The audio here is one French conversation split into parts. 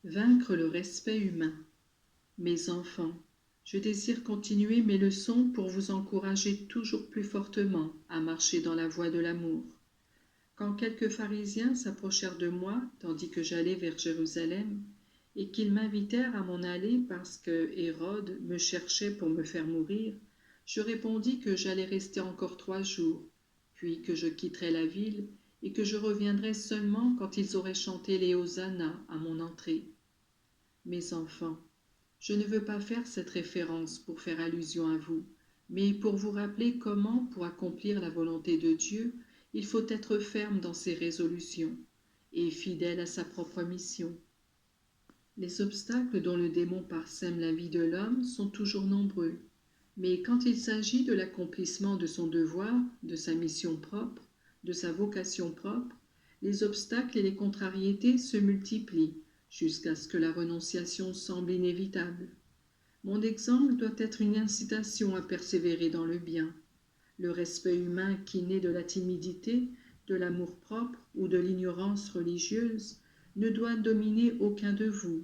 Vaincre le respect humain. Mes enfants, je désire continuer mes leçons pour vous encourager toujours plus fortement à marcher dans la voie de l'amour. Quand quelques pharisiens s'approchèrent de moi, tandis que j'allais vers Jérusalem, et qu'ils m'invitèrent à m'en aller parce que Hérode me cherchait pour me faire mourir, je répondis que j'allais rester encore 3 jours, puis que je quitterais la ville et que je reviendrais seulement quand ils auraient chanté les Hosanna à mon entrée. Mes enfants, je ne veux pas faire cette référence pour faire allusion à vous, mais pour vous rappeler comment, pour accomplir la volonté de Dieu, il faut être ferme dans ses résolutions et fidèle à sa propre mission. Les obstacles dont le démon parsème la vie de l'homme sont toujours nombreux, mais quand il s'agit de l'accomplissement de son devoir, de sa mission propre, de sa vocation propre, les obstacles et les contrariétés se multiplient jusqu'à ce que la renonciation semble inévitable. Mon exemple doit être une incitation à persévérer dans le bien. Le respect humain qui naît de la timidité, de l'amour-propre ou de l'ignorance religieuse ne doit dominer aucun de vous.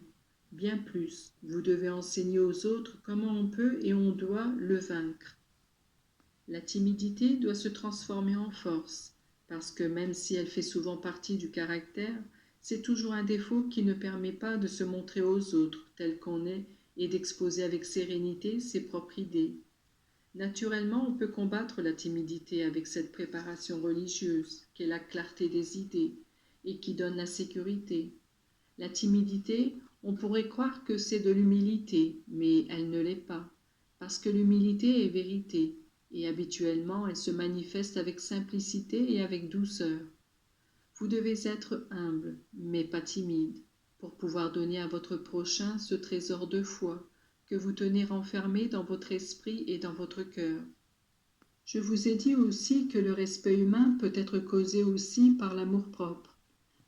Bien plus, vous devez enseigner aux autres comment on peut et on doit le vaincre. La timidité doit se transformer en force, parce que même si elle fait souvent partie du caractère, c'est toujours un défaut qui ne permet pas de se montrer aux autres tel qu'on est et d'exposer avec sérénité ses propres idées. Naturellement, on peut combattre la timidité avec cette préparation religieuse, qui est la clarté des idées et qui donne la sécurité. La timidité, on pourrait croire que c'est de l'humilité, mais elle ne l'est pas, parce que l'humilité est vérité, et habituellement elle se manifeste avec simplicité et avec douceur. Vous devez être humble, mais pas timide, pour pouvoir donner à votre prochain ce trésor de foi que vous tenez renfermé dans votre esprit et dans votre cœur. Je vous ai dit aussi que le respect humain peut être causé aussi par l'amour-propre,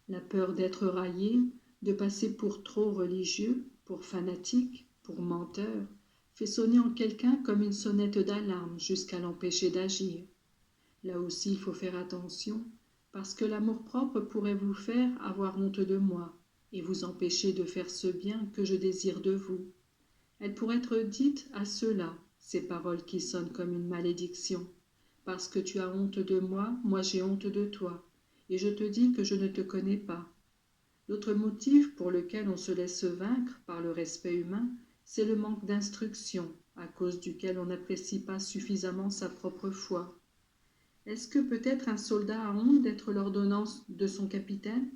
la peur d'être raillé, de passer pour trop religieux, pour fanatique, pour menteur, fait sonner en quelqu'un comme une sonnette d'alarme jusqu'à l'empêcher d'agir. Là aussi, il faut faire attention, parce que l'amour-propre pourrait vous faire avoir honte de moi et vous empêcher de faire ce bien que je désire de vous. Elle pourrait être dite à ceux-là, ces paroles qui sonnent comme une malédiction. Parce que tu as honte de moi, moi j'ai honte de toi, et je te dis que je ne te connais pas. L'autre motif pour lequel on se laisse vaincre par le respect humain, c'est le manque d'instruction, à cause duquel on n'apprécie pas suffisamment sa propre foi. Est-ce que peut-être un soldat a honte d'être l'ordonnance de son capitaine,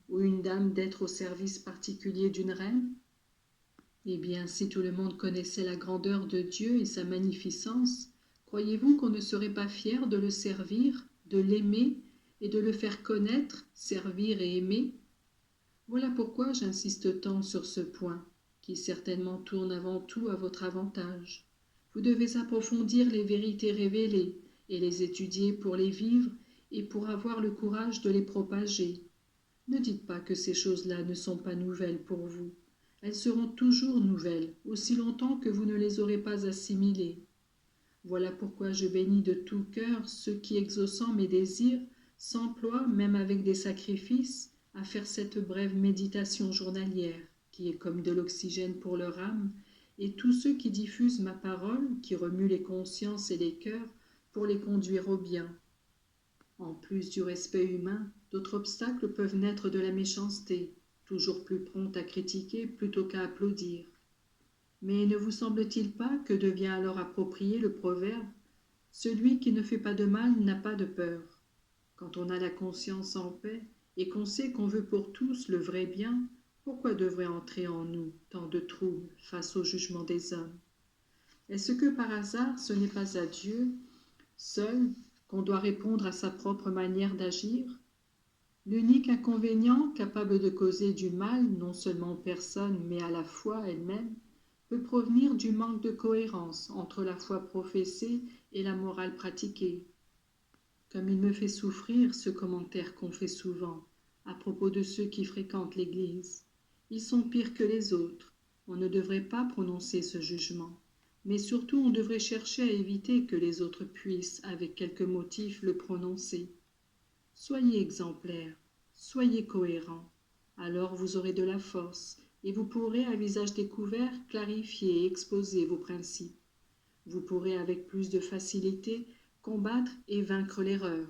ou une dame d'être au service particulier d'une reine? Eh bien, si tout le monde connaissait la grandeur de Dieu et sa magnificence, croyez-vous qu'on ne serait pas fier de le servir, de l'aimer et de le faire connaître, servir et aimer? Voilà pourquoi j'insiste tant sur ce point, qui certainement tourne avant tout à votre avantage. Vous devez approfondir les vérités révélées et les étudier pour les vivre et pour avoir le courage de les propager. Ne dites pas que ces choses-là ne sont pas nouvelles pour vous. Elles seront toujours nouvelles, aussi longtemps que vous ne les aurez pas assimilées. Voilà pourquoi je bénis de tout cœur ceux qui, exaucant mes désirs, s'emploient, même avec des sacrifices, à faire cette brève méditation journalière, qui est comme de l'oxygène pour leur âme, et tous ceux qui diffusent ma parole, qui remuent les consciences et les cœurs, pour les conduire au bien. En plus du respect humain, d'autres obstacles peuvent naître de la méchanceté, toujours plus prompte à critiquer plutôt qu'à applaudir. Mais ne vous semble-t-il pas que devient alors approprié le proverbe « Celui qui ne fait pas de mal n'a pas de peur ». Quand on a la conscience en paix et qu'on sait qu'on veut pour tous le vrai bien, pourquoi devrait entrer en nous tant de troubles face au jugement des hommes? Est-ce que par hasard ce n'est pas à Dieu, seul, qu'on doit répondre à sa propre manière d'agir? L'unique inconvénient capable de causer du mal, non seulement aux personnes, mais à la foi elle-même, peut provenir du manque de cohérence entre la foi professée et la morale pratiquée. Comme il me fait souffrir ce commentaire qu'on fait souvent à propos de ceux qui fréquentent l'Église. Ils sont pires que les autres. On ne devrait pas prononcer ce jugement. Mais surtout, on devrait chercher à éviter que les autres puissent, avec quelque motif, le prononcer. Soyez exemplaires, soyez cohérents. Alors vous aurez de la force et vous pourrez, à visage découvert, clarifier et exposer vos principes. Vous pourrez avec plus de facilité combattre et vaincre l'erreur.